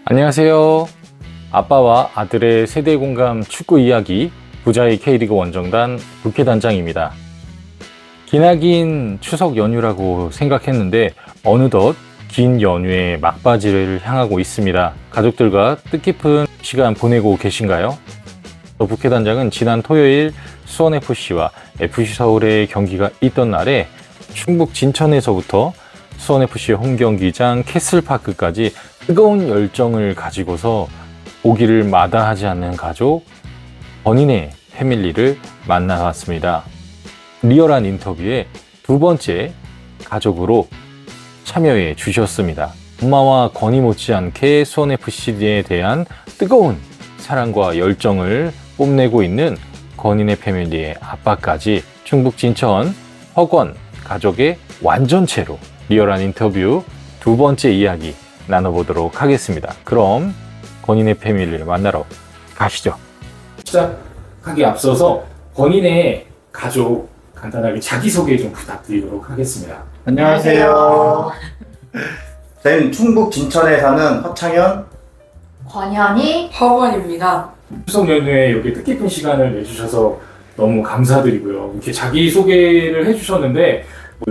안녕하세요. 아빠와 아들의 세대 공감 축구 이야기 부자의 K리그 원정단 국회단장입니다. 기나긴 추석 연휴라고 생각했는데 어느덧 긴 연휴의 막바지를 향하고 있습니다. 가족들과 뜻깊은 시간 보내고 계신가요? 저 국회단장은 지난 토요일 수원FC와 FC서울의 경기가 있던 날에 충북 진천에서부터 수원FC 홈경기장 캐슬파크까지 뜨거운 열정을 가지고서 오기를 마다하지 않는 가족, 권인의 패밀리를 만나봤습니다. 리얼한 인터뷰에 두 번째 가족으로 참여해 주셨습니다. 엄마와 권이 못지않게 수원FC에 대한 뜨거운 사랑과 열정을 뽐내고 있는 권인의 패밀리의 아빠까지 충북 진천 허권 가족의 완전체로 리얼한 인터뷰 두 번째 이야기 나눠보도록 하겠습니다. 그럼 권인의 패밀리를 만나러 가시죠. 시작하기 앞서서 권인의 가족 간단하게 자기소개 좀 부탁드리도록 하겠습니다. 안녕하세요. 저희는 충북 진천에 사는 허창현, 권현이, 허건입니다. 추석 연휴에 이렇게 뜻깊은 시간을 내주셔서 너무 감사드리고요. 이렇게 자기소개를 해주셨는데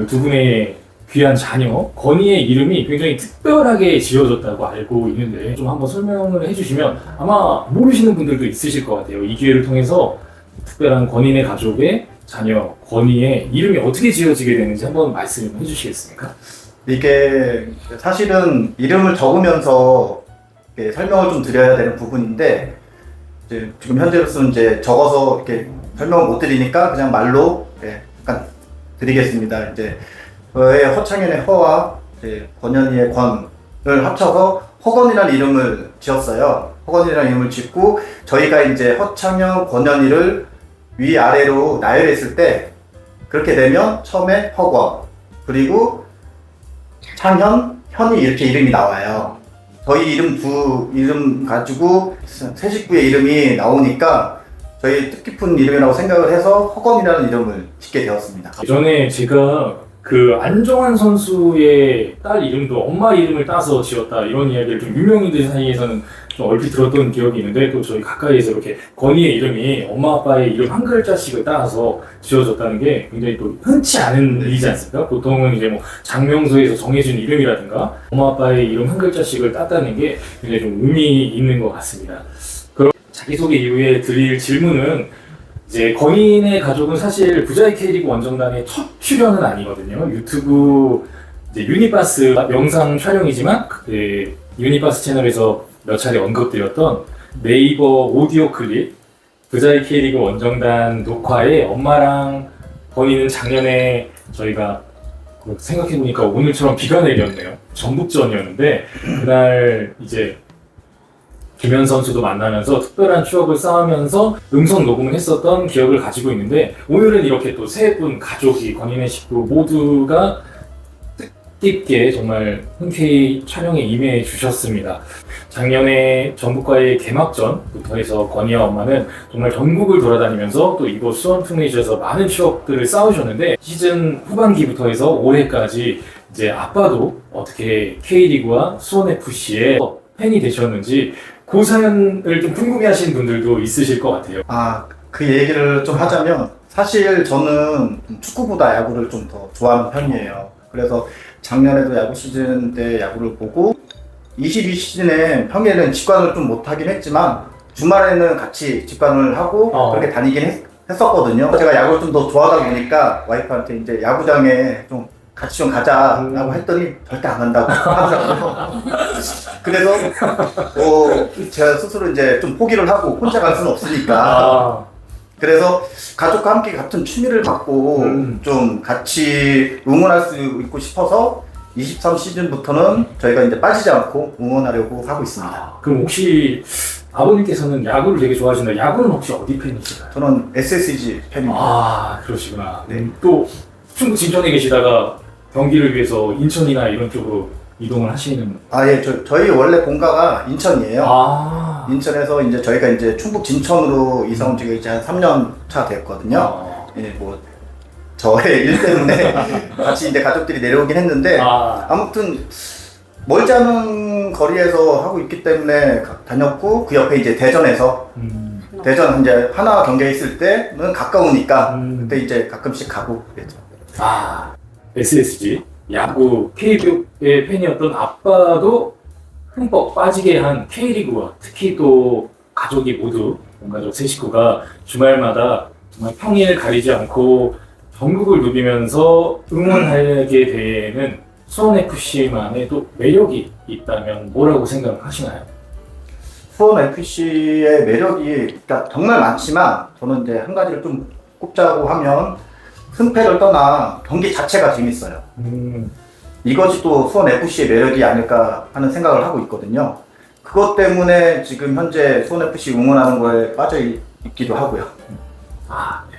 두 분의 귀한 자녀 권희의 이름이 굉장히 특별하게 지어졌다고 알고 있는데 좀 한번 설명을 해주시면 아마 모르시는 분들도 있으실 것 같아요. 이 기회를 통해서 특별한 권인의 가족의 자녀 권희의 이름이 어떻게 지어지게 되는지 한번 말씀해 주시겠습니까? 이게 사실은 이름을 적으면서 이렇게 설명을 좀 드려야 되는 부분인데 이제 지금 현재로서는 이제 적어서 이렇게 설명을 못 드리니까 그냥 말로 약간 드리겠습니다. 이제 저의 허창현의 허와 권현이의 권을 합쳐서 허건이라는 이름을 지었어요. 허건이라는 이름을 짓고 저희가 이제 허창현, 권현이를 위아래로 나열했을 때 그렇게 되면 처음에 허권 그리고 창현, 현이 이렇게 이름이 나와요. 저희 이름 가지고 세 식구의 이름이 나오니까 저희 뜻깊은 이름이라고 생각을 해서 허건이라는 이름을 짓게 되었습니다. 예전에 제가 그 안정환 선수의 딸 이름도 엄마 이름을 따서 지었다 이런 이야기를 좀 유명인들 사이에서는 좀 얼핏 들었던 기억이 있는데 또 저희 가까이에서 이렇게 권희의 이름이 엄마 아빠의 이름 한 글자씩을 따서 지어졌다는 게 굉장히 또 흔치 않은 일이지 않습니까? 보통은 이제 뭐 장명서에서 정해진 이름이라든가 엄마 아빠의 이름 한 글자씩을 땄다는 게 굉장히 좀 의미 있는 것 같습니다. 그럼 자기소개 이후에 드릴 질문은 이제 권인의 가족은 사실 부자의 K리그 원정단의 첫 출연은 아니거든요. 유튜브 이제 유니버스 영상 촬영이지만 유니버스 채널에서 몇 차례 언급드렸던 네이버 오디오 클립 부자의 K리그 원정단 녹화에 엄마랑 권인은 작년에 저희가 생각해보니까 오늘처럼 비가 내렸네요. 전북전이었는데 그날 이제 김현 선수도 만나면서 특별한 추억을 쌓으면서 음성 녹음을 했었던 기억을 가지고 있는데 오늘은 이렇게 또 세 분 가족이 권인의 식구 모두가 뜻깊게 정말 흔쾌히 촬영에 임해 주셨습니다. 작년에 전북과의 개막전부터 해서 권희와 엄마는 정말 전국을 돌아다니면서 또 이곳 수원투메이션에서 많은 추억들을 쌓으셨는데 시즌 후반기부터 해서 올해까지 이제 아빠도 어떻게 K리그와 수원FC의 팬이 되셨는지 그 사연을 좀 궁금해하시는 분들도 있으실 것 같아요. 그 얘기를 좀 하자면 사실 저는 축구보다 야구를 좀 더 좋아하는 편이에요. 그래서 작년에도 야구 시즌 때 야구를 보고 22시즌에 평일에는 직관을 좀 못하긴 했지만 주말에는 같이 직관을 하고 그렇게 다니긴 했었거든요. 제가 야구를 좀 더 좋아하다 보니까 와이프한테 이제 야구장에 좀 같이 좀 가자라고 했더니 절대 안 간다고 하더라고요. 그래서 제가 스스로 이제 좀 포기를 하고 혼자 갈 수는 없으니까 그래서 가족과 함께 같은 취미를 갖고 좀 같이 응원할 수 있고 싶어서 23 시즌부터는 저희가 이제 빠지지 않고 응원하려고 하고 있습니다. 그럼 혹시 아버님께서는 야구를 되게 좋아하시나요? 야구는 혹시 어디 팬이신가요? 저는 SSG 팬입니다. 그러시구나. 네. 또 충북 진천에 계시다가 경기를 위해서 인천이나 이런 쪽으로 이동을 하시는. 예, 저희 원래 본가가 인천이에요. 인천에서 이제 저희가 이제 충북 진천으로 이사 온 지가 이제 한 3년 차 됐거든요. 뭐 저의 일 때문에 같이 이제 가족들이 내려오긴 했는데 아무튼 멀지 않은 거리에서 하고 있기 때문에 다녔고 그 옆에 이제 대전에서 대전 이제 하나 경기에 있을 때는 가까우니까 그때 이제 가끔씩 가고 그랬죠. SSG 야구 K리그의 팬이었던 아빠도 흠뻑 빠지게 한 K리그와 특히 또 가족이 모두 온가족 세 식구가 주말마다 정말 평일 가리지 않고 전국을 누비면서 응원하게 되는 수원FC만의 또 매력이 있다면 뭐라고 생각하시나요? 수원FC의 매력이 그러니까 정말 많지만 저는 이제 한 가지를 좀 꼽자고 하면 승패를 떠나 경기 자체가 재밌어요. 이것이 또 수원FC의 매력이 아닐까 하는 생각을 하고 있거든요. 그것 때문에 지금 현재 수원FC 응원하는 거에 빠져 있기도 하고요. 네.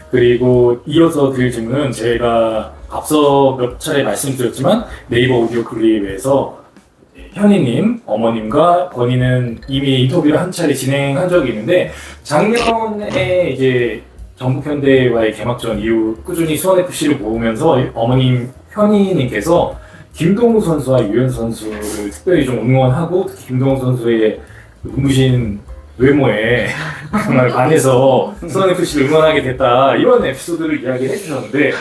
그리고 이어서 드릴 질문은 제가 앞서 몇 차례 말씀드렸지만 네이버 오디오 클립에서 현희님, 어머님과 건이는 이미 인터뷰를 한 차례 진행한 적이 있는데 작년에 이제 전북현대와의 개막전 이후 꾸준히 수원FC를 보면서 어머님 현희님께서 김동우 선수와 유현 선수를 특별히 좀 응원하고 특히 김동우 선수의 눈부신 외모에 정말 반해서 수원FC를 응원하게 됐다 이런 에피소드를 이야기해 주셨는데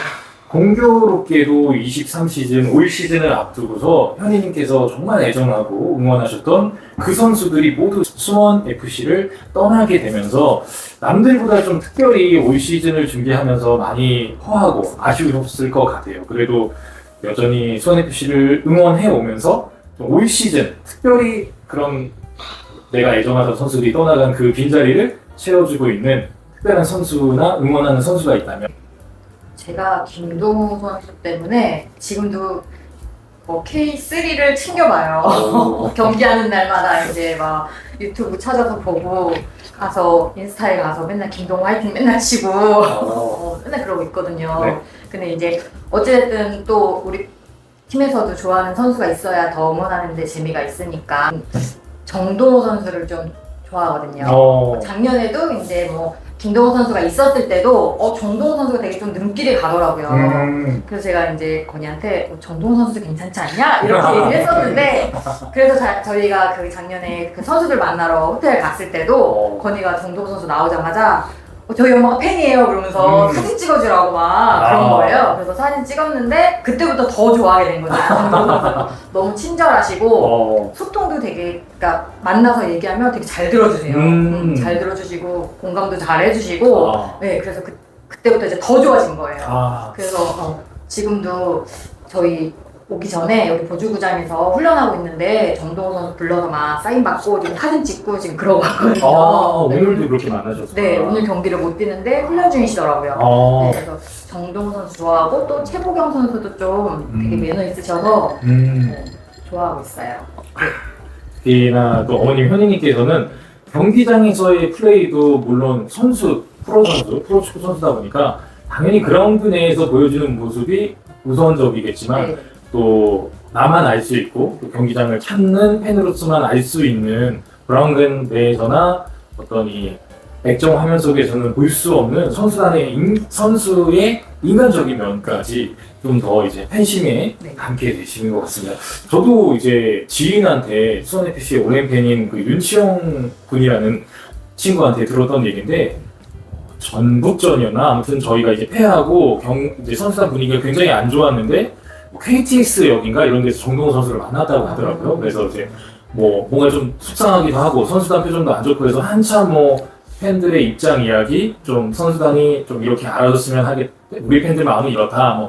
공교롭게도 23시즌 올 시즌을 앞두고서 현희님께서 정말 애정하고 응원하셨던 그 선수들이 모두 수원FC를 떠나게 되면서 남들보다 좀 특별히 올 시즌을 준비하면서 많이 허하고 아쉬웠을 것 같아요. 그래도 여전히 수원FC를 응원해 오면서 올 시즌 특별히 그런 내가 애정하던 선수들이 떠나간 그 빈자리를 채워주고 있는 특별한 선수나 응원하는 선수가 있다면 제가 김동우 선수 때문에 지금도 뭐 K3를 챙겨봐요. 경기하는 날마다 이제 막 유튜브 찾아서 보고 가서 인스타에 가서 맨날 김동우 화이팅 맨날 치고 맨날 그러고 있거든요. 네. 근데 이제 어쨌든 또 우리 팀에서도 좋아하는 선수가 있어야 더 응원하는데 재미가 있으니까 정동호 선수를 좀 좋아하거든요. 작년에도 이제 뭐 김동호 선수가 있었을 때도 정동호 선수가 되게 좀 눈길이 가더라고요. 그래서 제가 이제 건이한테 정동호 선수도 괜찮지 않냐? 이렇게 얘기를 했었는데 그래서 저희가 그 작년에 그 선수들 만나러 호텔 갔을 때도 건이가 정동호 선수 나오자마자 저희 엄마가 팬이에요 그러면서 사진 찍어주라고 막 그런 거예요. 그래서 사진 찍었는데 그때부터 더 좋아하게 된 거죠. 정동호 선수가 너무 친절하시고 소통도 되게 그러니까 만나서 얘기하면 되게 잘 들어주세요. 잘 들어주시고 공감도 잘 해주시고 네 그래서 그때부터 이제 더 좋아진 거예요. 그래서 지금도 저희 오기 전에 여기 보주구장에서 훈련하고 있는데 정동호 선수 불러서 막 사인 받고 지금 사진 찍고 지금 그러고 왔거든요. 오늘도 그렇게 만나셨어요? 네, 오늘 경기를 못 뛰는데 훈련 중이시더라고요. 네, 그래서 정동호 선수 좋아하고 또 최보경 선수도 좀 되게 매너 있으셔서 좋아하고 있어요. 특히나 또 어머님 현희님께서는 경기장에서의 플레이도 물론 프로축구 선수다 보니까 당연히 그라운드 내에서 보여주는 모습이 우선적이겠지만 네. 또 나만 알 수 있고 또 경기장을 찾는 팬으로서만 알 수 있는 그라운드 내에서나 어떤 이 액정 화면 속에서는 볼 수 없는 선수의 인간적인 면까지 좀 더 이제 팬심에 네. 담게 되시는 것 같습니다. 저도 이제 지인한테 수원FC의 오랜 팬인 그 윤치영 군이라는 친구한테 들었던 얘기인데 전북전이었나 아무튼 저희가 이제 패하고 이제 선수단 분위기가 굉장히 안 좋았는데 KTX역인가 이런 데서 정동호 선수를 만났다고 하더라고요. 그래서 이제 뭐 뭔가 좀 속상하기도 하고 선수단 표정도 안 좋고 해서 한참 뭐 팬들의 입장 이야기 좀 선수단이 좀 이렇게 알아줬으면 우리 팬들 마음이 이렇다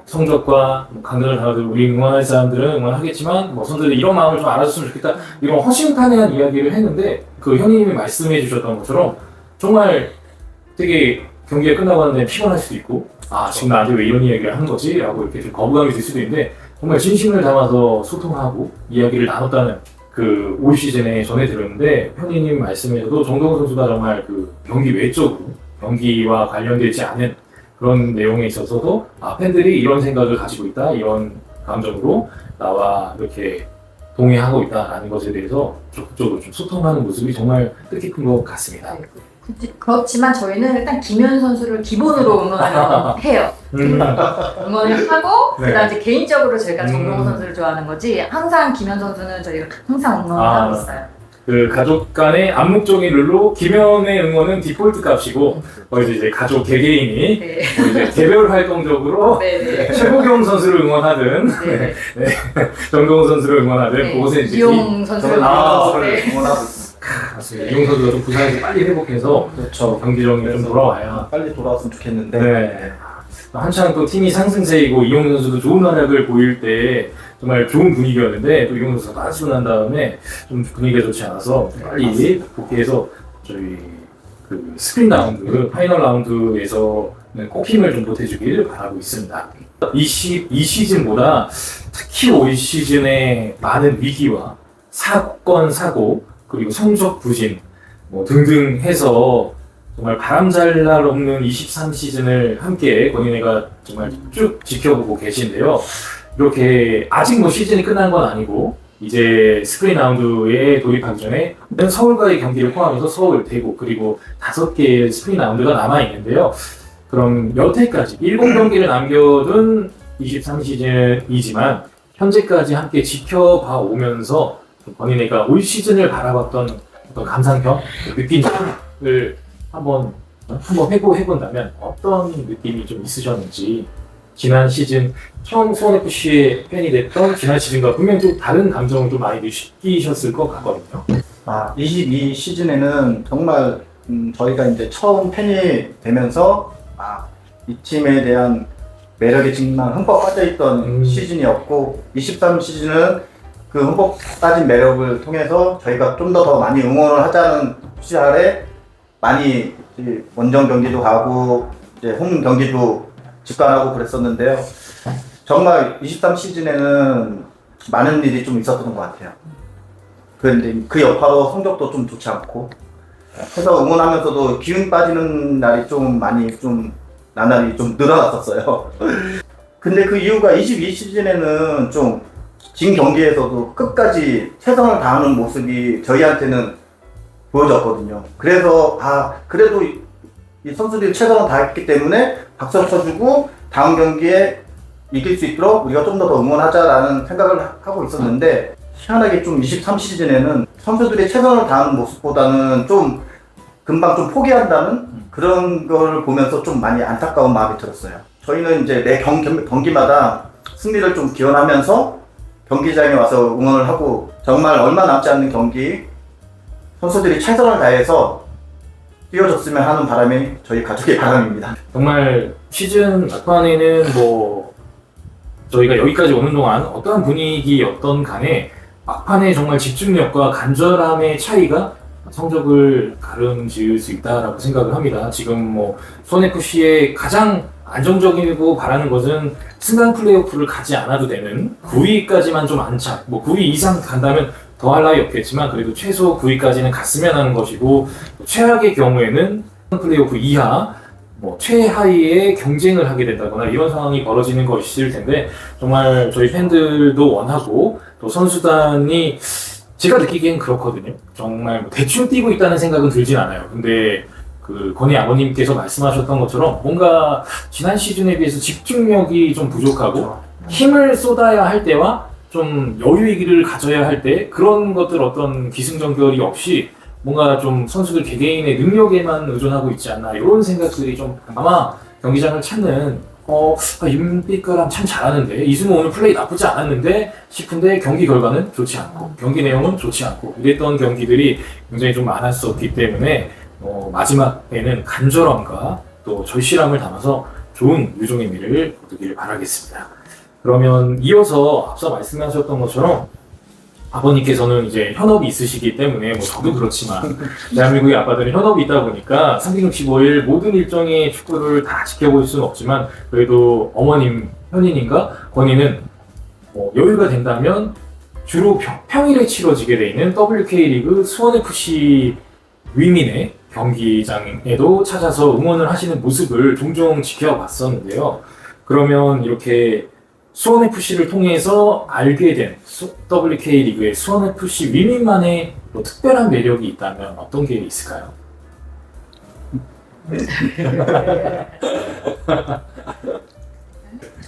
성적과 강등을 당해도 우리 응원할 사람들은 응원하겠지만 뭐 선수들이 이런 마음을 좀 알아줬으면 좋겠다 이런 허심탄회한 이야기를 했는데 그 형님이 말씀해 주셨던 것처럼 정말 되게 경기가 끝나고 하는데 피곤할 수도 있고 지금 나한테 왜 이런 이야기를 하는 거지? 라고 이렇게 좀 거부감이 들 수도 있는데 정말 진심을 담아서 소통하고 이야기를 나눴다는 그 올 시즌에 전해 들었는데 현희님 말씀에서도 정동호 선수가 정말 그 경기 외적으로 경기와 관련되지 않은 그런 내용에 있어서도 팬들이 이런 생각을 가지고 있다 이런 감정으로 나와 이렇게 동의하고 있다라는 것에 대해서 적극적으로 좀 소통하는 모습이 정말 뜻깊은 것 같습니다. 네, 그렇지만 저희는 일단 김현 선수를 기본으로 응원을 해요. 응원을 하고 네. 그다음 이제 개인적으로 저희가 정동호 음. 선수를 좋아하는 거지 항상 김현 선수는 저희가 항상 응원을 하고 있어요. 그 가족 간의 암묵적인 룰로 김현의 응원은 디폴트 값이고 거기서 이제 가족 개개인이 네. 뭐 이제 개별 활동적으로 네네. 최고경 선수를 응원하든 네. 정동호 선수를 응원하든 네. 그곳에 이제 이용 선수를 저는 아, 선수를 네. 응원하고 있습니다. 맞습니다. 이용 선수가 좀 부상에서 빨리 회복해서 그렇죠. 경기력이 좀 돌아와야 빨리 돌아왔으면 좋겠는데. 네. 한창 또 팀이 상승세이고 이용 선수도 좋은 활약을 보일 때 정말 좋은 분위기였는데 또 이용 선수가 빠지고 난 다음에 좀 분위기가 좋지 않아서 빨리 복귀해서 저희 그 스프링 라운드 파이널 라운드에서는 꼭 힘을 좀 보태주길 바라고 있습니다. 이 시즌보다 특히 올 시즌에 많은 위기와 사건 사고 그리고 성적 부진 뭐 등등 해서 정말 바람잘 날 없는 23시즌을 함께 권인혜가 정말 쭉 지켜보고 계신데요. 이렇게 아직 뭐 시즌이 끝난 건 아니고 이제 스프링 라운드에 도입하기 전에 서울과의 경기를 포함해서 서울, 대구 그리고 5개의 스프링 라운드가 남아 있는데요. 그럼 여태까지 7경기를 남겨둔 23시즌이지만 현재까지 함께 지켜봐 오면서 권인혜가 올 시즌을 바라봤던 어떤 감상평, 느낌을 한번 회고해본다면 어떤 느낌이 좀 있으셨는지 지난 시즌 처음 수원FC의 팬이 됐던 지난 시즌과 분명히 좀 다른 감정을 좀 많이 느끼셨을 것 같거든요. 22 시즌에는 정말 저희가 이제 처음 팬이 되면서 이 팀에 대한 매력에 정말 흠뻑 빠져있던 시즌이었고 23 시즌은 그 흠뻑 빠진 매력을 통해서 저희가 좀 더 많이 응원을 하자는 취지 아래 많이 이제 원정 경기도 가고 이제 홈 경기도 직관하고 그랬었는데요. 정말 23 시즌에는 많은 일이 좀 있었던 것 같아요. 그런데 그 여파로 성적도 좀 좋지 않고 해서 응원하면서도 기운 빠지는 날이 좀 많이 좀 나날이 좀 늘어났었어요. 근데 그 이유가 22 시즌에는 좀 진 경기에서도 끝까지 최선을 다하는 모습이 저희한테는 보여졌거든요. 그래서 그래도 이 선수들이 최선을 다했기 때문에 박수 쳐주고 다음 경기에 이길 수 있도록 우리가 좀 더 응원하자라는 생각을 하고 있었는데 희한하게 좀 23 시즌에는 선수들이 최선을 다하는 모습보다는 좀 금방 좀 포기한다는 그런 걸 보면서 좀 많이 안타까운 마음이 들었어요. 저희는 이제 매 경기마다 승리를 좀 기원하면서 경기장에 와서 응원을 하고 정말 얼마 남지 않는 경기 선수들이 최선을 다해서 뛰어줬으면 하는 바람이 저희 가족의 바람입니다. 정말 시즌 막판에는 뭐 저희가 여기까지 오는 동안 어떠한 분위기였던 간에 막판에 정말 집중력과 간절함의 차이가 성적을 가름지을 수 있다라고 생각을 합니다. 지금 뭐 수원FC의 가장 안정적이고 바라는 것은 승강 플레이오프를 가지 않아도 되는 9위까지만 좀 안착, 뭐 9위 이상 간다면 더할 나위 없겠지만 그래도 최소 9위까지는 갔으면 하는 것이고 최악의 경우에는 플레이오프 이하 뭐 최하위의 경쟁을 하게 된다거나 이런 상황이 벌어지는 것일 텐데 정말 저희 팬들도 원하고 또 선수단이 제가 느끼기엔 그렇거든요. 정말 뭐 대충 뛰고 있다는 생각은 들진 않아요. 근데 그 권희 아버님께서 말씀하셨던 것처럼 뭔가 지난 시즌에 비해서 집중력이 좀 부족하고 힘을 쏟아야 할 때와 좀 여유의기를 가져야 할 때 그런 것들 어떤 기승전결이 없이 뭔가 좀 선수들 개개인의 능력에만 의존하고 있지 않나 이런 생각들이 좀 아마 경기장을 찾는 윤빛가람 참 잘하는데 이승우 오늘 플레이 나쁘지 않았는데 싶은데 경기 결과는 좋지 않고 경기 내용은 좋지 않고 이랬던 경기들이 굉장히 좀 많았었기 때문에 마지막에는 간절함과 또 절실함을 담아서 좋은 유종의 미를 거두기를 바라겠습니다. 그러면 이어서 앞서 말씀하셨던 것처럼 아버님께서는 이제 현업이 있으시기 때문에 뭐 저도 그렇지만 대한민국의 아빠들은 현업이 있다 보니까 365일 모든 일정의 축구를 다 지켜볼 수는 없지만 그래도 어머님 현인님과 권희는 여유가 된다면 주로 평일에 치러지게 돼 있는 WK리그 수원FC 위민의 경기장에도 찾아서 응원을 하시는 모습을 종종 지켜봤었는데요. 그러면 이렇게 수원FC를 통해서 알게 된 WK리그의 수원FC 위민만의 또 특별한 매력이 있다면 어떤 게 있을까요?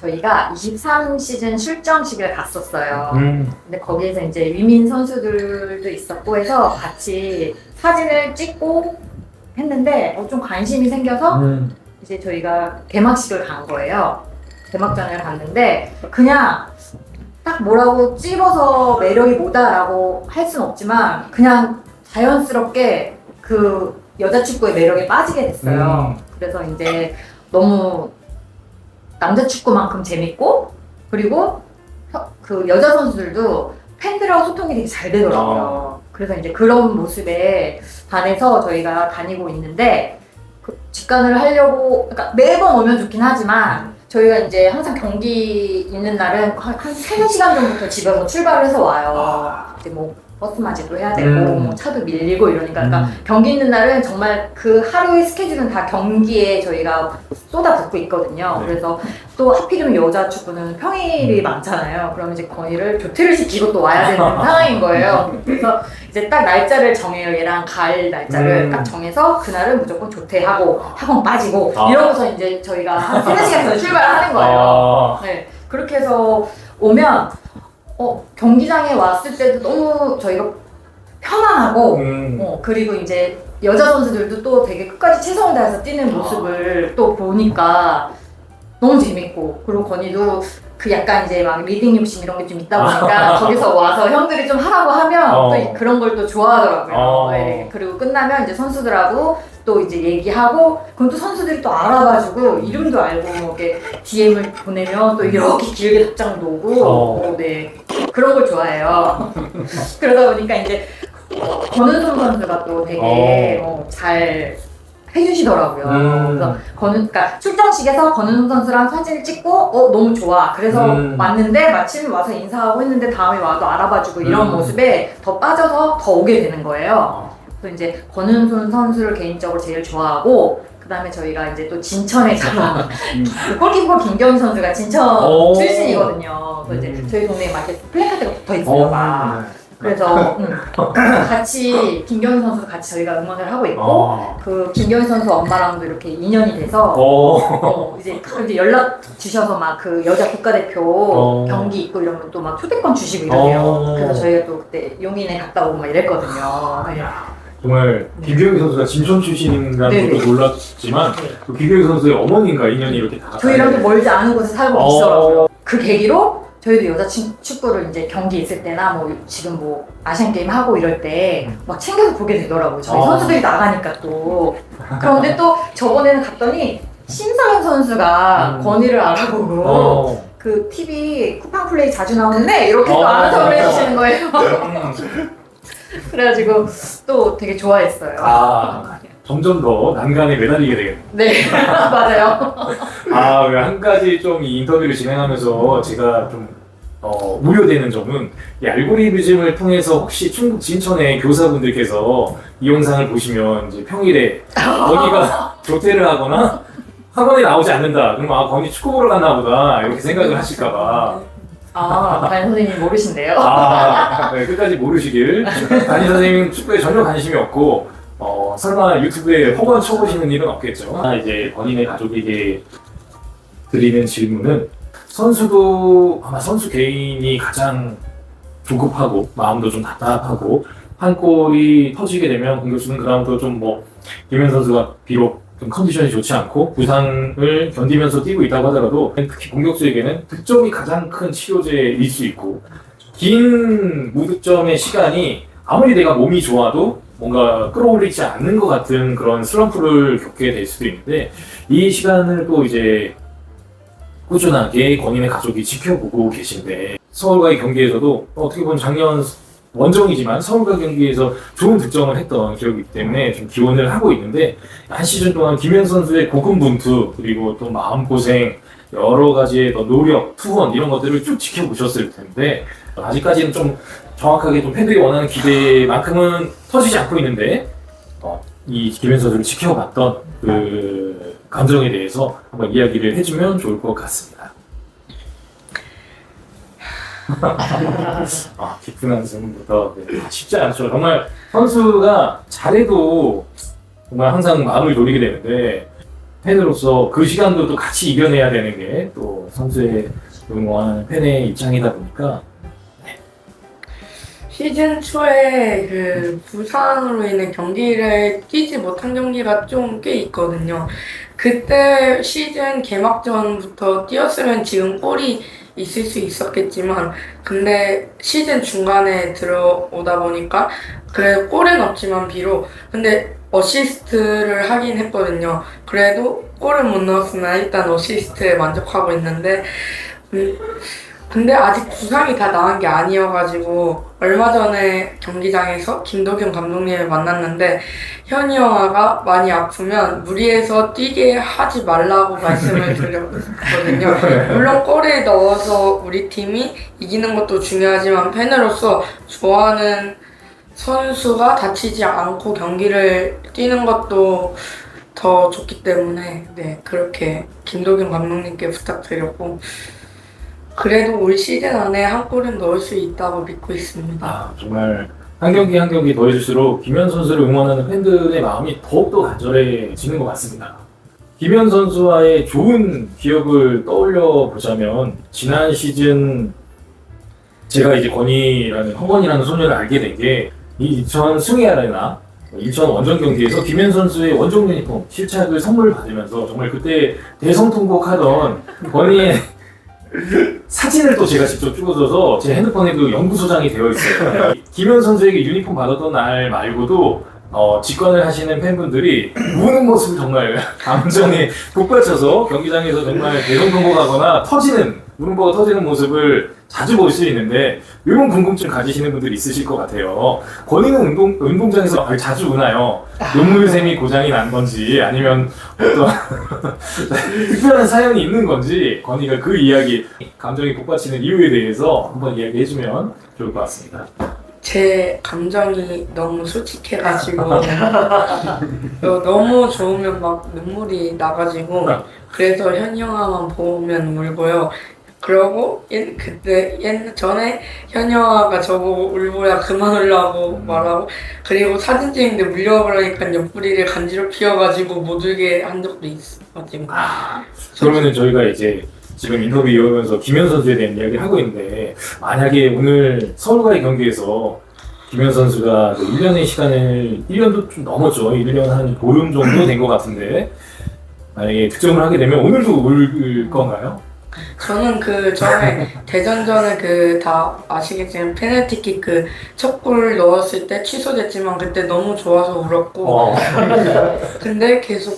저희가 23시즌 출전식을 갔었어요. 근데 거기에서 이제 위민 선수들도 있었고 해서 같이 사진을 찍고 했는데 좀 관심이 생겨서 이제 저희가 개막식을 간 거예요. 개막전을 갔는데 그냥 딱 뭐라고 찝어서 매력이 뭐다라고 할 순 없지만 그냥 자연스럽게 그 여자 축구의 매력에 빠지게 됐어요. 그래서 이제 너무 남자 축구만큼 재밌고 그리고 그 여자 선수들도 팬들하고 소통이 되게 잘 되더라고요. 그래서 이제 그런 모습에 반해서 저희가 다니고 있는데 그 직관을 하려고 그러니까 매번 오면 좋긴 하지만 저희가 이제 항상 경기 있는 날은 한 3-4시간 전부터 집에서 출발을 해서 와요. 이제 뭐 버스 맞이도 해야 되고 뭐 차도 밀리고 이러니까 그러니까 경기 있는 날은 정말 그 하루의 스케줄은 다 경기에 저희가 쏟아붓고 있거든요. 그래서 또 하필이면 여자 축구는 평일이 많잖아요. 그러면 이제 건의를 조퇴를 시키고 또 와야 되는 상황인 거예요. 그래서 이제 딱 날짜를 정해요. 얘랑 갈 날짜를 딱 정해서 그날은 무조건 조퇴하고 학원 빠지고 이러고서 이제 저희가 한 3-4시간 전에 출발을 하는 거예요. 네, 그렇게 해서 오면 경기장에 왔을 때도 너무 저희가 편안하고 그리고 이제 여자 선수들도 또 되게 끝까지 최선을 다해서 뛰는 모습을 또 보니까 너무 재밌고 그리고 건이도 그 약간 이제 막 리딩 욕심 이런 게 좀 있다 보니까 거기서 와서 형들이 좀 하라고 하면 또 그런 걸 또 좋아하더라고요. 네. 그리고 끝나면 이제 선수들하고 또 이제 얘기하고 그럼 또 선수들이 또 알아봐주고 이름도 알고 이렇게 DM을 보내면 또 이렇게 길게 답장도 오고 네 그런 걸 좋아해요. 그러다 보니까 이제 권은솔 선수가 또 되게 잘 해주시더라고요. 그래서 그러니까 출정식에서 권은솔 선수랑 사진을 찍고 너무 좋아. 그래서 왔는데 마침 와서 인사하고 했는데 다음에 와도 알아봐주고 이런 모습에 더 빠져서 더 오게 되는 거예요. 그래서 이제 권은솔 선수를 개인적으로 제일 좋아하고 그 다음에 저희가 이제 또 진천에 가면 그 골키퍼 김경희 선수가 진천 출신이거든요. 그래서 이제 저희 동네에 막 이렇게 플래카드가 붙어 있어요. 막. 그래서 같이 김경희 선수 같이 저희가 응원을 하고 있고 그 김경희 선수 엄마랑도 이렇게 인연이 돼서 이제 연락 주셔서 막 그 여자 국가대표 경기 있고 이러면 또 막 초대권 주시고 이러네요. 그래서 저희가 또 그때 용인에 갔다 오고 막 이랬거든요. 네. 정말 김경희 선수가 진천 출신이라는 것도 놀랐지만 그 김경희 선수의 어머니인가 인연이 이렇게 다 저희랑도 멀지 않은 곳에 살고 계시더라고요. 그 계기로 저희도 여자 축구를 이제 경기 있을 때나 뭐 지금 뭐 아시안 게임 하고 이럴 때 막 챙겨서 보게 되더라고요. 저희 선수들이 나가니까 또. 그런데 또 저번에는 갔더니 신상현 선수가 권위를 알아보고 그 TV 쿠팡 플레이 자주 나오는데 이렇게 또 아나운서를 해주시는 거예요. 그래가지고 또 되게 좋아했어요. 점점 더 난간에 매달리게 되겠네요. 네, 맞아요. 한 가지 좀 이 인터뷰를 진행하면서 제가 좀 우려되는 점은 이 알고리즘을 통해서 혹시 충북 진천의 교사분들께서 이 영상을 보시면 이제 평일에 건이가 조퇴를 하거나 학원에 나오지 않는다. 그럼 건이 축구 보러 갔나 보다 이렇게 생각을 하실까봐. 담임 선생님 모르신대요. 네, 끝까지 모르시길. 담임 선생님은 축구에 전혀 관심이 없고 설마 유튜브에 허건 쳐보시는 일은 없겠죠. 이제 본인의 가족에게 드리는 질문은 선수도 아마 선수 개인이 가장 조급하고 마음도 좀 답답하고 한 골이 터지게 되면 공격수는 그다음부터 좀 김현 선수가 비록 좀 컨디션이 좋지 않고 부상을 견디면서 뛰고 있다고 하더라도 특히 공격수에게는 득점이 가장 큰 치료제일 수 있고 긴 무득점의 시간이 아무리 내가 몸이 좋아도 뭔가 끌어올리지 않는 것 같은 그런 슬럼프를 겪게 될 수도 있는데 이 시간을 또 이제 꾸준하게 권인의 가족이 지켜보고 계신데 서울과의 경기에서도 어떻게 보면 작년 원정이지만 서울과 경기에서 좋은 득점을 했던 기억이기 때문에 좀 기원을 하고 있는데 한 시즌 동안 김현 선수의 고군분투 그리고 또 마음고생 여러 가지의 노력, 투혼 이런 것들을 쭉 지켜보셨을 텐데 아직까지는 좀 정확하게 좀 팬들이 원하는 기대만큼은 터지지 않고 있는데 이 김현 선수를 지켜봤던 그 감정에 대해서 한번 이야기를 해주면 좋을 것 같습니다. 깊은 한숨부터 쉽지 않죠. 정말 선수가 잘해도 정말 항상 마음을 졸이게 되는데 팬으로서 그 시간도 또 같이 이겨내야 되는 게 또 선수의 응원하는 팬의 입장이다 보니까 시즌 초에 그 부상으로 인해 경기를 뛰지 못한 경기가 좀 꽤 있거든요. 그때 시즌 개막전부터 뛰었으면 지금 골이 있을 수 있었겠지만, 근데 시즌 중간에 들어오다 보니까 그래 골은 없지만 비록 근데 어시스트를 하긴 했거든요. 그래도 골은 못 넣었으나 일단 어시스트에 만족하고 있는데, 근데 아직 부상이 다 나은 게 아니어가지고 얼마 전에 경기장에서 김도균 감독님을 만났는데 현이 형아가 많이 아프면 무리해서 뛰게 하지 말라고 말씀을 드렸거든요. 물론 골을 넣어서 우리 팀이 이기는 것도 중요하지만 팬으로서 좋아하는 선수가 다치지 않고 경기를 뛰는 것도 더 좋기 때문에 네, 그렇게 김도균 감독님께 부탁드렸고, 그래도 올 시즌 안에 한 골은 넣을 수 있다고 믿고 있습니다. 정말 한 경기 한 경기 더해질수록 김현 선수를 응원하는 팬들의 마음이 더욱더 간절해지는 것 같습니다. 김현 선수와의 좋은 기억을 떠올려 보자면 지난 시즌 제가 이제 허건이라는 소녀를 알게 된 게 이 인천 승희 아레나 인천 원정 경기에서 김현 선수의 원정 유니폼 실착을 선물 받으면서 정말 그때 대성통곡하던 건희의 사진을 또 제가 직접 찍어줘서 제 핸드폰에도 영구 소장이 되어 있어요. 김현 선수에게 유니폼 받았던 날 말고도 직관을 하시는 팬분들이 우는 모습을 정말 감정에 북받쳐서 경기장에서 정말 대성통곡하거나 울음보가 터지는 모습을 자주 볼 수 있는데 이런 궁금증 가지시는 분들이 있으실 것 같아요. 건이는 운동장에서 자주 우나요? 눈물샘이 고장이 난 건지 아니면 어떤 특별한 사연이 있는 건지 건이가 그 이야기, 감정이 북받치는 이유에 대해서 한번 이야기해주면 좋을 것 같습니다. 제 감정이 너무 솔직해가지고 너무 좋으면 막 눈물이 나가지고 그래서 현이 형아만 보면 울고요. 그러고 전에 현이 형아가 저보고 울보야 그만 울라고 말하고, 그리고 사진 찍는데 울려고 그러니까 옆구리를 간지럽히어가지고 못 울게 한 적도 있어가지고. 그러면은 저희가 이제 지금 인터뷰 이어가면서 김현 선수에 대한 이야기를 하고 있는데, 만약에 오늘 서울과의 경기에서 김현 선수가 1년도 좀 넘었죠. 1년 한 보름 정도 된 것 같은데, 만약에 득점을 하게 되면 오늘도 울 건가요? 저는 그 전에 대전전에 다 아시겠지만 페널티킥 첫 골 넣었을 때 취소됐지만 그때 너무 좋아서 울었고, 근데 계속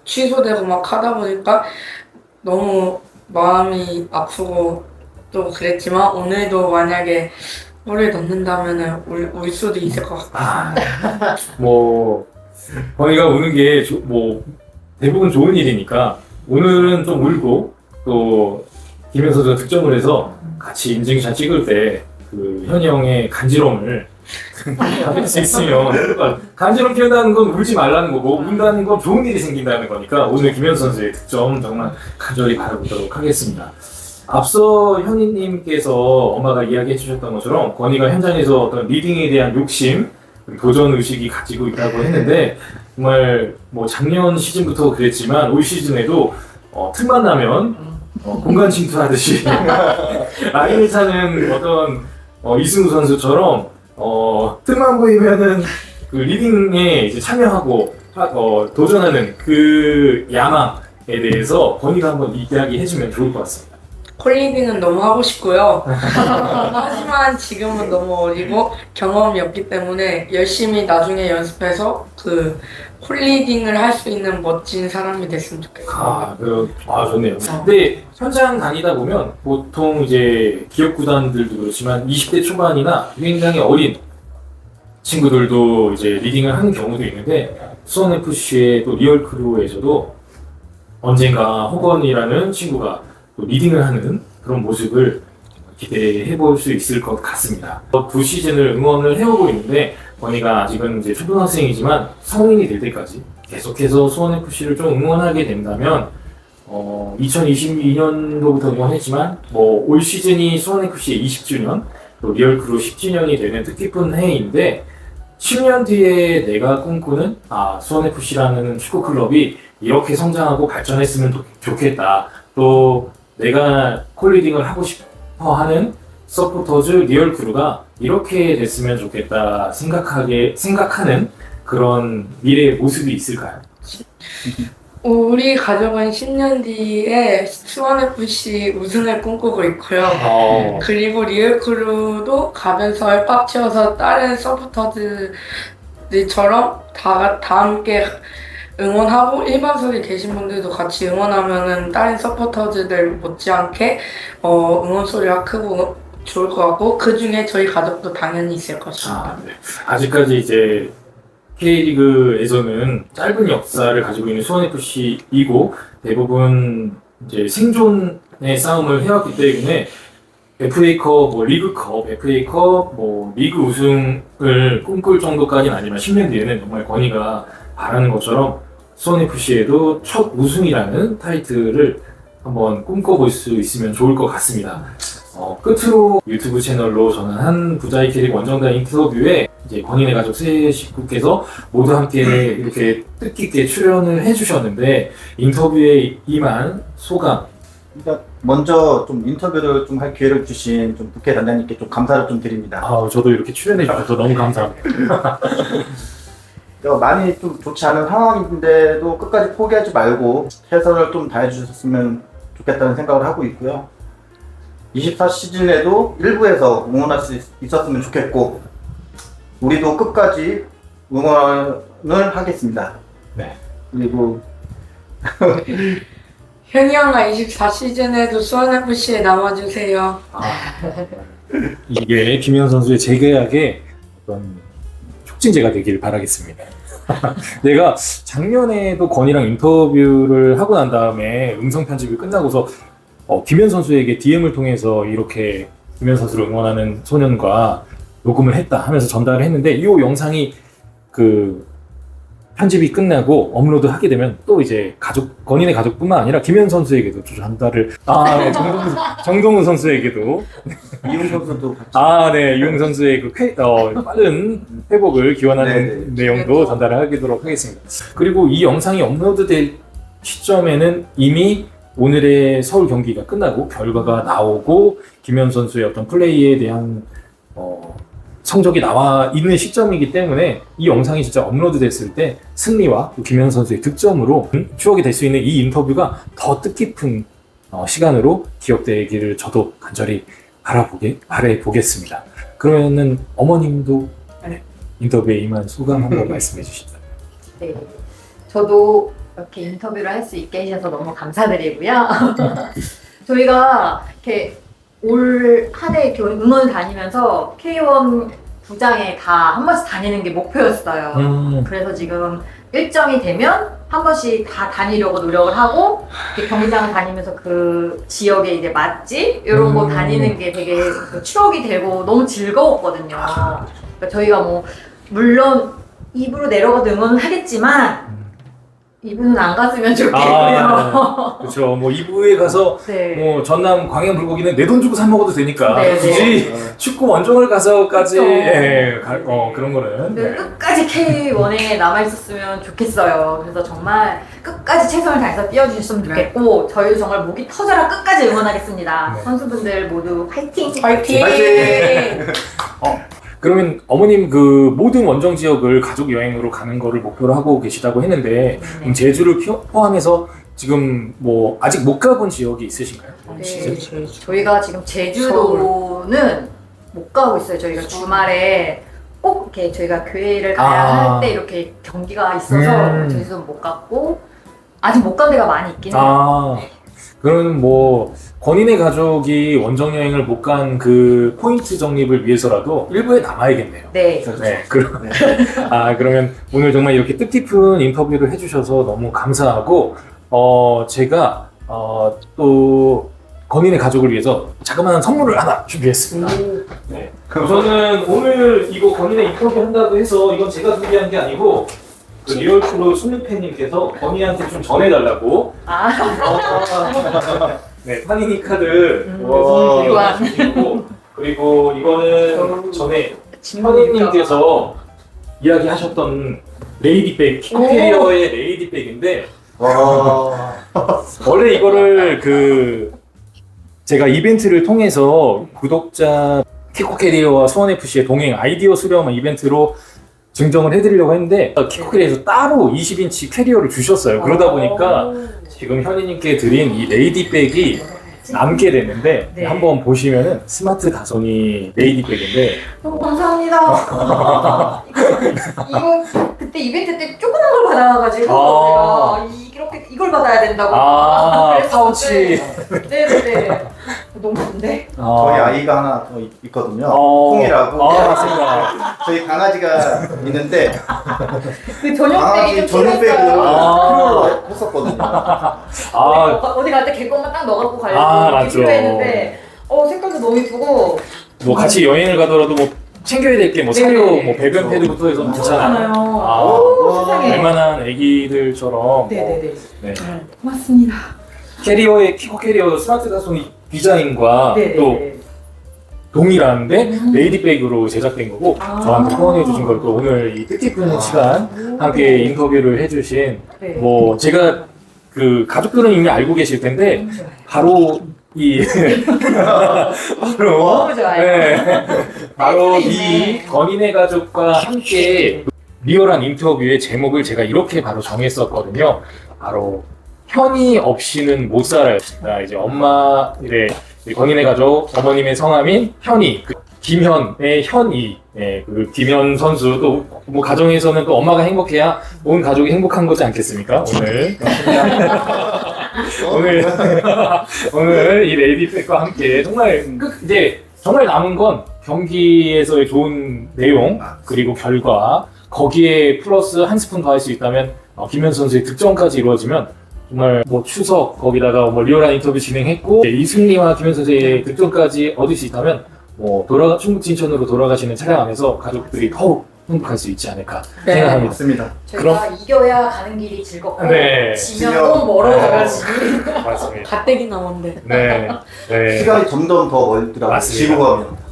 취소되고 막 하다 보니까 너무 마음이 아프고 또 그랬지만 오늘도 만약에 골을 넣는다면 울 수도 있을 것 같아요. 건이가 우는 게 대부분 좋은 일이니까 오늘은 좀 울고, 또 김현 선수가 득점을 해서 같이 인증샷 찍을 때 그 현이 형의 간지럼을 받을 수 있으면, 간지럼 피운다는 건 울지 말라는 거고 운다는 건 좋은 일이 생긴다는 거니까 오늘 김현 선수의 득점 정말 간절히 바라보도록 하겠습니다. 앞서 현이님께서 엄마가 이야기해 주셨던 것처럼 건이가 현장에서 어떤 리딩에 대한 욕심, 도전 의식이 가지고 있다고 했는데, 정말 작년 시즌부터 그랬지만 올 시즌에도 틈만 나면 공간 침투하듯이 라인을 타는 어떤 이승우 선수처럼 틈만 보이면은 그 리딩에 이제 참여하고 도전하는 그 야망에 대해서 건이가 한번 이야기해주면 좋을 것 같습니다. 콜리딩은 너무 하고 싶고요. 하지만 지금은 너무 어리고 경험이 없기 때문에 열심히 나중에 연습해서 콜리딩을 할 수 있는 멋진 사람이 됐으면 좋겠어요. 좋네요. 근데 현장 다니다 보면 보통 이제 기업 구단들도 그렇지만 20대 초반이나 굉장히 어린 친구들도 이제 리딩을 하는 경우도 있는데, 수원FC의 또 리얼크루에서도 언젠가 허건이라는 친구가 또 리딩을 하는 그런 모습을 기대해 볼 수 있을 것 같습니다. 두 시즌을 응원을 해오고 있는데, 건이가 아직은 이제 초등학생이지만 성인이 될 때까지 계속해서 수원FC를 좀 응원하게 된다면 2022년도부터 응원했지만 올 시즌이 수원FC의 20주년, 또 리얼크루 10주년이 되는 뜻깊은 해인데, 10년 뒤에 내가 꿈꾸는 수원FC라는 축구 클럽이 이렇게 성장하고 발전했으면 좋겠다. 또 내가 콜리딩을 하고 싶어 하는 서포터즈 리얼 크루가 이렇게 됐으면 좋겠다 생각하는 그런 미래의 모습이 있을까요? 우리 가족은 10년 뒤에 수원FC 우승을 꿈꾸고 있고요. 그리고 리얼크루도 가면서 꽉 채워서 다른 서포터즈들처럼 다 함께 응원하고 일반석에 계신 분들도 같이 응원하면은 다른 서포터즈들 못지않게 응원 소리가 크고 좋을 것 같고 그 중에 저희 가족도 당연히 있을 것입니다. 네. 아직까지 이제 K리그에서는 짧은 역사를 가지고 있는 수원FC이고 대부분 이제 생존의 싸움을 해왔기 때문에 FA컵, 리그컵, FA컵, 리그 우승을 꿈꿀 정도까지는 아니지만 10년 뒤에는 정말 권희가 바라는 것처럼 수원FC에도 첫 우승이라는 타이틀을 한번 꿈꿔볼 수 있으면 좋을 것 같습니다. 끝으로 유튜브 채널로 저는 한 부자의 캐릭 원정단 인터뷰에 이제 권인의 가족 세 식구께서 모두 함께 이렇게 뜻깊게 출연을 해주셨는데 인터뷰에 임한 소감. 일단 먼저 좀 인터뷰를 좀 할 기회를 주신 좀 국회 단장님께 좀 감사를 좀 드립니다. 저도 이렇게 출연해 주셔서 너무 감사합니다. 많이 좀 좋지 않은 상황인데도 끝까지 포기하지 말고 최선을 좀 다해 주셨으면 좋겠다는 생각을 하고 있고요. 24시즌에도 일부에서 응원할 수 있었으면 좋겠고 우리도 끝까지 응원을 하겠습니다. 네. 그리고 현이 형아 24시즌에도 수원FC에 남아주세요. 이게 김현 선수의 재계약의 어떤 촉진제가 되길 바라겠습니다. 내가 작년에도 건이랑 인터뷰를 하고 난 다음에 음성 편집이 끝나고서 김현 선수에게 DM을 통해서 이렇게 김현 선수를 응원하는 소년과 녹음을 했다 하면서 전달을 했는데 이 영상이 그 편집이 끝나고 업로드 하게 되면 또 이제 건인의 가족뿐만 아니라 김현 선수에게도 전달을 네, 정동훈 선수에게도 이용 선수도 같이 네, 이용 선수의 그 빠른 회복을 기원하는 내용도 전달을 하도록 하겠습니다. 그리고 이 영상이 업로드될 시점에는 이미 오늘의 서울 경기가 끝나고 결과가 나오고 김현 선수의 어떤 플레이에 대한 성적이 나와 있는 시점이기 때문에 이 영상이 진짜 업로드 됐을 때 승리와 김현 선수의 득점으로 추억이 될 수 있는 이 인터뷰가 더 뜻깊은 시간으로 기억되기를 저도 간절히 바라보겠습니다. 그러면은 어머님도 인터뷰에 임한 소감 한번 말씀해 주시죠. 네, 저도 이렇게 인터뷰를 할 수 있게 해주셔서 너무 감사드리고요. 저희가 이렇게 올 한 해 응원 다니면서 K1 구장에 다 한 번씩 다니는 게 목표였어요. 그래서 지금 일정이 되면 한 번씩 다 다니려고 노력을 하고 경기장 다니면서 그 지역의 이제 맛집 이런 거 다니는 게 되게 추억이 되고 너무 즐거웠거든요. 그러니까 저희가 물론 2부로 내려가도 응원을 하겠지만 2부는 안 갔으면 좋겠고요. 그렇죠. 2부에 가서 네. 전남 광양 불고기는 내 돈 주고 사 먹어도 되니까 네, 굳이 축구 원정을 가서까지 그런 거는 네. 끝까지 K1에 남아 있었으면 좋겠어요. 그래서 정말 끝까지 최선을 다해서 뛰어주셨으면 좋겠고 저희도 정말 목이 터져라 끝까지 응원하겠습니다. 네. 선수분들 모두 화이팅! 화이팅! 그러면 어머님 그 모든 원정 지역을 가족 여행으로 가는 거를 목표로 하고 계시다고 했는데 제주를 포함해서 지금 아직 못 가본 지역이 있으신가요? 네. 저희가 지금 제주도는 못 가고 있어요. 저희가 주말에 꼭 이렇게 저희가 교회를 가야 할 때 이렇게 경기가 있어서 제주도 못 갔고 아직 못 간 데가 많이 있긴 해요. 그러면 권인의 가족이 원정 여행을 못 간 그 포인트 정립을 위해서라도 일부에 남아야겠네요. 네. 그러면 오늘 정말 이렇게 뜻깊은 인터뷰를 해주셔서 너무 감사하고 제가 또 권인의 가족을 위해서 자그마한 선물을 하나 준비했습니다. 네. 저는 오늘 이거 권인의 인터뷰 한다고 해서 이건 제가 준비한 게 아니고 그 리얼크루 손님팬님께서 권희한테 좀 전해달라고 네, 파니니 카드 주시고 그리고 이거는 전에 파니님께서 이야기하셨던 레이디백, 키코캐리어의 레이디백인데 원래 이거를 제가 이벤트를 통해서 구독자 키코캐리어와 수원FC의 동행 아이디어 수렴 이벤트로 증정을 해드리려고 했는데 키코캐리어에서 따로 20인치 캐리어를 주셨어요. 그러다 보니까 지금 현희님께 드린 이 레이디백이 남게 됐는데 네. 한번 보시면은 스마트 다송이 레이디백인데 감사합니다. 이거 그때 이벤트 때 조그만 걸 받아가지고 제가 이걸 받아야 된다고. 그래서 파우치. 네네네. 너무 좋은데? 저희 아이가 하나 더 있거든요. 콩이라고. 맞습니다. 저희 강아지가 있는데 그 전용백이 강아지 좀 전용백을 필요했어요. 필요로 했었거든요. 어디 갈 때 개껌만 딱 넣어갖고 가려고 맞죠. 필요했는데 색깔도 너무 예쁘고 뭐 같이 여행을 가더라도 뭐 챙겨야 될 게 뭐 사료, 네네. 뭐 배변 패드부터 해서 많잖아요. 오, 세상에. 웬만한 애기들처럼 네네네. 네. 고맙습니다. 캐리어의 키코캐리어 스마트 다송이 디자인과 네네. 또 동일한데 레이디백으로 제작된 거고 저한테 후원해 주신 걸 또 오늘 이 뜻깊은 시간 함께 인터뷰를 해주신 네. 뭐 제가 가족들은 이미 알고 계실 텐데 바로 바로 너무 좋아요. 네. 바로 이 네. 건인의 가족과 함께 리얼한 인터뷰의 제목을 제가 이렇게 바로 정했었거든요. 바로 현이 없이는 못 살아요. 이제 엄마 건인의 가족 어머님의 성함인 현이 김현의 현이 김현 선수 또 뭐 가정에서는 또 엄마가 행복해야 온 가족이 행복한 거지 않겠습니까? 오늘 이 레이디백과 함께 정말 이제 정말 남은 건 경기에서의 좋은 내용 그리고 결과 거기에 플러스 한 스푼 더 할 수 있다면 김현 선수의 득점까지 이루어지면 정말 뭐 추석 거기다가 뭐 리얼한 인터뷰 진행했고 이승리와 김현 선수의 득점까지 얻을 수 있다면 뭐 충북 진천으로 돌아가시는 차량 안에서 가족들이 더욱 행복할 수 있지 않을까 생각합니다. 맞습니다. 저희가 이겨야 가는 길이 즐겁고 네. 지면 지면- 너무 멀어져가지고 맞습니다. 가뜩이 나온데. 네. 시간이 점점 더 멀더라고요. 맞습니다. 지고 가면.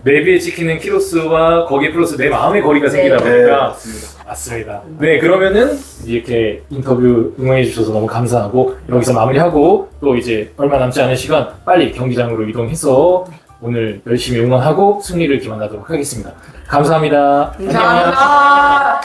내비에 찍히는 키로수와 거기에 플러스 내 마음의 거리가 생기다 네, 보니까 맞습니다. 맞습니다. 네, 그러면은 이렇게 인터뷰 응원해 주셔서 너무 감사하고 여기서 마무리하고 또 이제 얼마 남지 않은 시간 빨리 경기장으로 이동해서 오늘 열심히 응원하고 승리를 기원하도록 하겠습니다. 감사합니다. 안녕. 감사합니다.